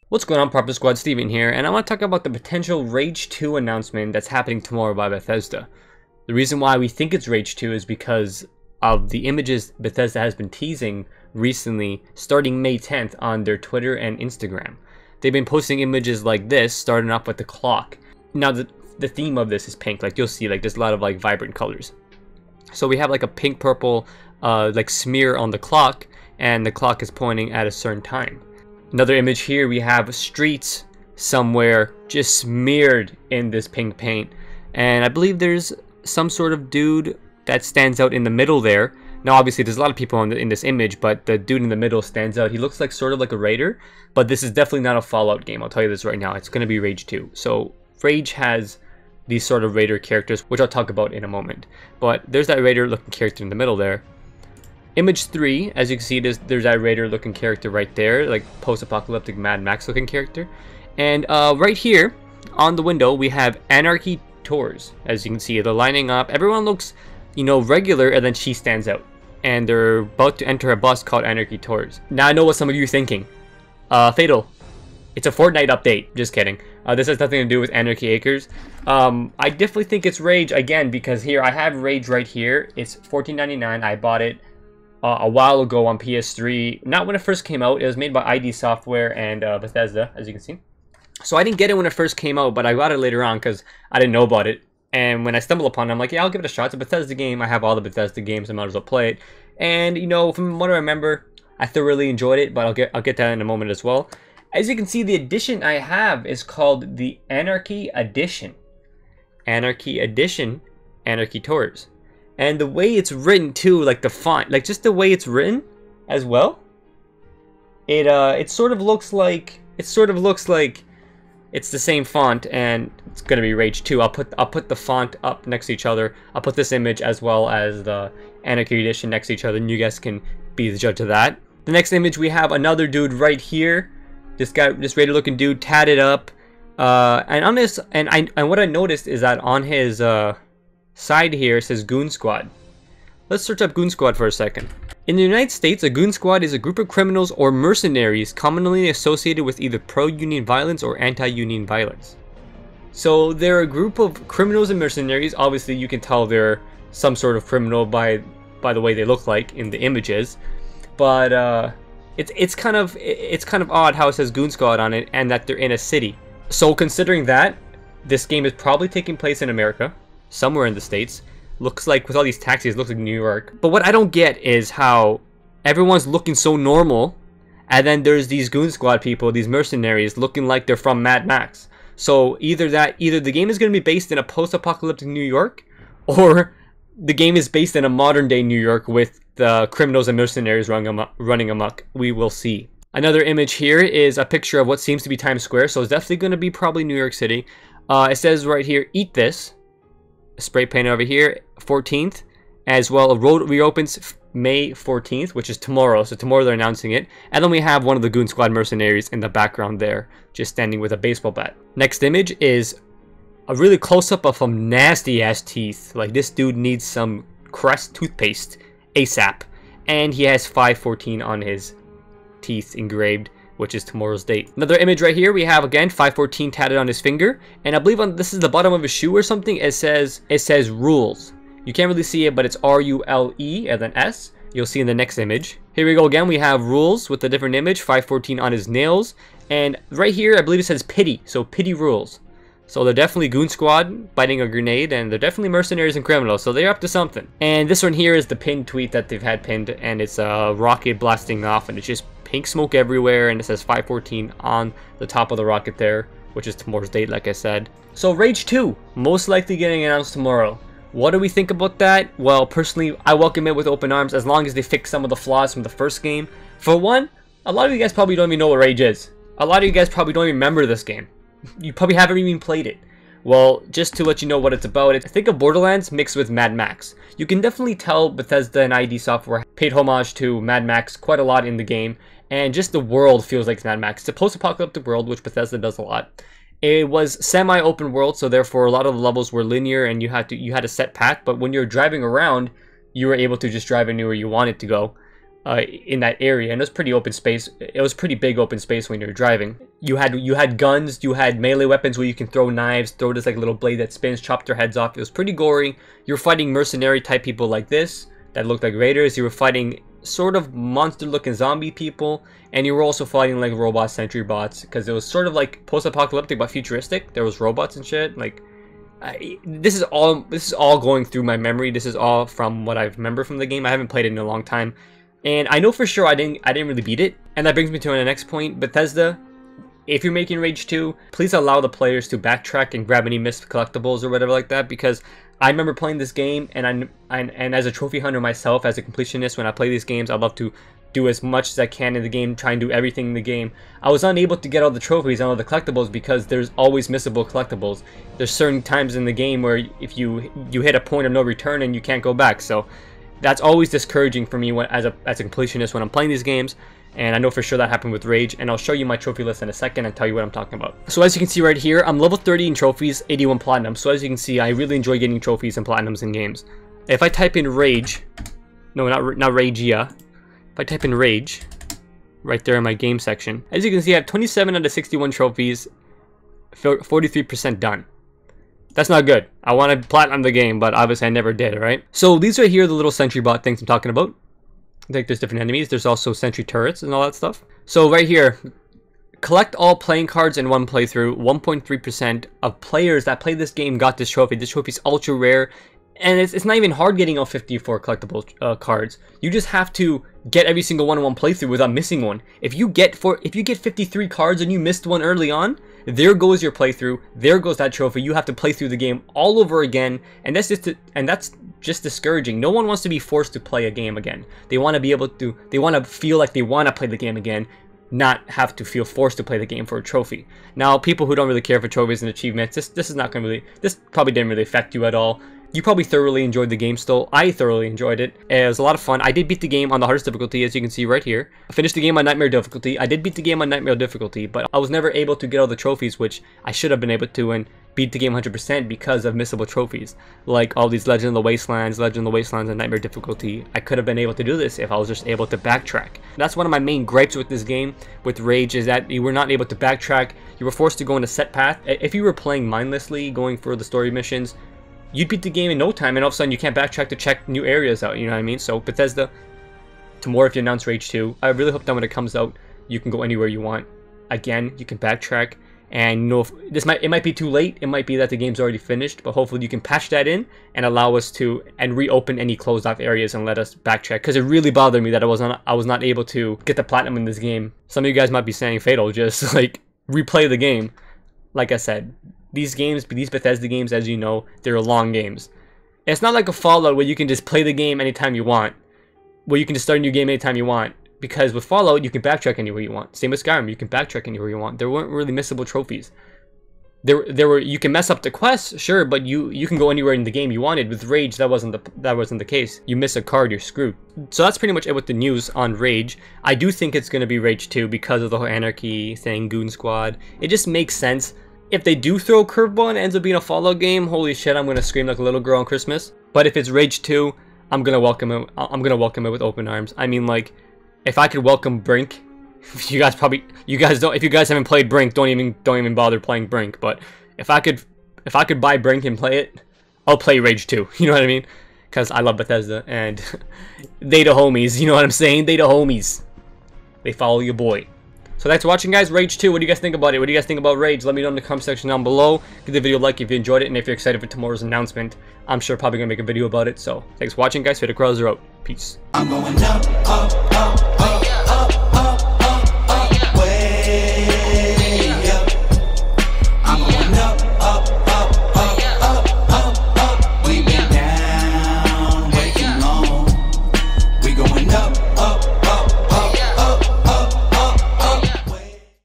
What's going on, Proper Squad? Steven here, and I want to talk about the potential Rage 2 announcement that's happening tomorrow by Bethesda. The reason why we think it's Rage 2 is because of the images Bethesda has been teasing recently, starting May 10th on their Twitter and Instagram. They've been posting images like this, starting off with the clock. Now, the theme of this is pink. Like, you'll see, like, there's a lot of, like, vibrant colors. So we have, like, a pink-purple, like, smear on the clock, and the clock is pointing at a certain time. Another image here, we have streets somewhere just smeared in this pink paint. And I believe there's some sort of dude that stands out in the middle there. Now, obviously, there's a lot of people in this image, but the dude in the middle stands out. He looks like sort of like a raider, but this is definitely not a Fallout game. I'll tell you this right now. It's going to be Rage 2. So Rage has these sort of raider characters, which I'll talk about in a moment. But there's that raider-looking character in the middle there. Image 3, as you can see, there's that raider-looking character right there, like post-apocalyptic Mad Max-looking character. And right here, on the window, we have Anarchy Tours. As you can see, they're lining up. Everyone looks, you know, regular, and then she stands out. And they're about to enter a bus called Anarchy Tours. Now, I know what some of you are thinking. Fatal, it's a Fortnite update. Just kidding. This has nothing to do with Anarchy Acres. I definitely think it's Rage, again, because here, I have Rage right here. It's $14.99. I bought it a while ago on PS3, not when it first came out. It was made by ID Software and Bethesda, as you can see. So I didn't get it when it first came out, but I got it later on because I didn't know about it. And when I stumbled upon it, I'm like, yeah, I'll give it a shot. It's a Bethesda game. I have all the Bethesda games. I might as well play it. And, you know, from what I remember, I thoroughly enjoyed it, but I'll get to that in a moment as well. As you can see, the edition I have is called the Anarchy Edition. Anarchy Edition, Anarchy Tours. And the way it's written too, like the font, like just the way it's written as well, it sort of looks like it's the same font, and it's gonna be Rage 2. I'll put the font up next to each other. I'll put this image as well as the Anarchy Edition next to each other, and you guys can be the judge of that. The next image, we have another dude right here. This raider looking dude, tatted up, and on this, and what I noticed is that on his side here, it says Goon Squad. Let's search up Goon Squad for a second. In the United States, a Goon Squad is a group of criminals or mercenaries commonly associated with either pro-union violence or anti-union violence. So they're a group of criminals and mercenaries. Obviously, you can tell they're some sort of criminal by the way they look like in the images. But it's kind of odd how it says Goon Squad on it and that they're in a city. So considering that, this game is probably taking place in America, somewhere in the States. Looks like, with all these taxis, looks like New York. But what I don't get is how everyone's looking so normal, and then there's these Goon Squad people, these mercenaries, looking like they're from Mad Max. So either the game is going to be based in a post-apocalyptic New York, or the game is based in a modern-day New York with the criminals and mercenaries running amok. We will see. Another image here is a picture of what seems to be Times Square, so it's definitely going to be probably New York City. It says right here, "Eat this." Spray paint over here, 14th, as well. A road reopens May 14th, which is tomorrow. So tomorrow they're announcing it. And then we have one of the Goon Squad mercenaries in the background there, just standing with a baseball bat. Next image is a really close-up of some nasty-ass teeth. Like, this dude needs some Crest toothpaste ASAP. And he has 514 on his teeth engraved, which is tomorrow's date. Another image right here, we have again 514 tatted on his finger, and I believe this is the bottom of his shoe or something. It says rules. You can't really see it, but it's R-U-L-E and then S. You'll see in the next image. Here we go again. We have rules with a different image, 514 on his nails, and right here I believe it says pity. So pity rules. So they're definitely Goon Squad biting a grenade, and they're definitely mercenaries and criminals, so they're up to something. And this one here is the pinned tweet that they've had pinned, and it's a rocket blasting off, and it's just pink smoke everywhere, and it says 514 on the top of the rocket there, which is tomorrow's date, like I said. So Rage 2, most likely getting announced tomorrow. What do we think about that? Well, personally, I welcome it with open arms, as long as they fix some of the flaws from the first game. For one, a lot of you guys probably don't even know what Rage is. A lot of you guys probably don't even remember this game. You probably haven't even played it. Well, just to let you know what it's about, think of Borderlands mixed with Mad Max. You can definitely tell Bethesda and ID Software paid homage to Mad Max quite a lot in the game, and just the world feels like Mad Max. It's a post-apocalyptic world, which Bethesda does a lot. It was semi-open world, so therefore a lot of the levels were linear, and you had a set path. But when you're driving around, you were able to just drive anywhere you wanted to go. in that area, and it was pretty open space. It was pretty big open space when you were driving. You had guns, you had melee weapons where you can throw knives, throw this like little blade that spins, chop their heads off. It was pretty gory. You were fighting mercenary type people like this that looked like raiders. You were fighting sort of monster looking zombie people, and you were also fighting like robot sentry bots, because it was sort of like post-apocalyptic but futuristic. There was robots and shit. Like this is all going through my memory. This is all from what I remember from the game. I haven't played it in a long time. And I know for sure I didn't really beat it. And that brings me to the next point. Bethesda, if you're making Rage 2, please allow the players to backtrack and grab any missed collectibles or whatever like that, because I remember playing this game, and as a trophy hunter myself, as a completionist, when I play these games, I love to do as much as I can in the game, try and do everything in the game. I was unable to get all the trophies and all the collectibles because there's always missable collectibles. There's certain times in the game where if you hit a point of no return and you can't go back. So that's always discouraging for me as a completionist when I'm playing these games, and I know for sure that happened with Rage, and I'll show you my trophy list in a second and tell you what I'm talking about. So as you can see right here, I'm level 30 in trophies, 81 platinum. So as you can see, I really enjoy getting trophies and platinums in games. If I type in Rage, no, not Rage, yeah. If I type in Rage, right there in my game section, as you can see, I have 27 out of 61 trophies, 43% done. That's not good. I want to platinum the game, but obviously I never did, alright? So these right here are the little sentry bot things I'm talking about. I think there's different enemies. There's also sentry turrets and all that stuff. So right here, collect all playing cards in one playthrough. 1.3% of players that play this game got this trophy. This trophy is ultra rare, and it's not even hard getting all 54 collectible cards. You just have to get every single one in one playthrough without missing one. If you get 53 cards and you missed one early on, there goes your playthrough. There goes that trophy. You have to play through the game all over again, and that's just discouraging. No one wants to be forced to play a game again. They want to be able to. They want to feel like they want to play the game again, not have to feel forced to play the game for a trophy. Now, people who don't really care for trophies and achievements, this is not going to really. This probably didn't really affect you at all. You probably thoroughly enjoyed the game still. I thoroughly enjoyed it. It was a lot of fun. I did beat the game on the hardest difficulty, as you can see right here. I finished the game on Nightmare difficulty. I did beat the game on Nightmare difficulty, but I was never able to get all the trophies, which I should have been able to, and beat the game 100% because of missable trophies. Like all these Legend of the Wastelands, and Nightmare difficulty. I could have been able to do this if I was just able to backtrack. That's one of my main gripes with this game, with Rage, is that you were not able to backtrack. You were forced to go in a set path. If you were playing mindlessly, going for the story missions, you'd beat the game in no time, and all of a sudden you can't backtrack to check new areas out, you know what I mean? So Bethesda, tomorrow if you announce Rage 2, I really hope that when it comes out, you can go anywhere you want. Again, you can backtrack, and you know, it might be too late, it might be that the game's already finished, but hopefully you can patch that in and allow us to, and reopen any closed off areas and let us backtrack, because it really bothered me that I was not able to get the platinum in this game. Some of you guys might be saying, Fatal, just like replay the game. Like I said, these Bethesda games, as you know, they're long games. It's not like a Fallout where you can just play the game anytime you want, where you can just start a new game anytime you want. Because with Fallout, you can backtrack anywhere you want. Same with Skyrim, you can backtrack anywhere you want. There weren't really missable trophies. There were, you can mess up the quests, sure, but you can go anywhere in the game you wanted. With Rage, that wasn't the case. You miss a card, you're screwed. So that's pretty much it with the news on Rage. I do think it's gonna be Rage 2 because of the whole anarchy thing, Goon Squad. It just makes sense. If they do throw a curveball and it ends up being a Fallout game, holy shit, I'm gonna scream like a little girl on Christmas. But if it's Rage 2, I'm gonna welcome it. I'm gonna welcome it with open arms. I mean, like, if I could welcome Brink, if you guys haven't played Brink, don't even bother playing Brink. But if I could buy Brink and play it, I'll play Rage 2. You know what I mean? Because I love Bethesda and they the homies. You know what I'm saying? They the homies. They follow your boy. So thanks for watching, guys. Rage 2, what do you guys think about it? What do you guys think about Rage? Let me know in the comment section down below. Give the video a like if you enjoyed it, and if you're excited for tomorrow's announcement. I'm sure probably gonna make a video about it. So thanks for watching, guys. Fatal Crows are out. Peace. I'm going up, up, up, up.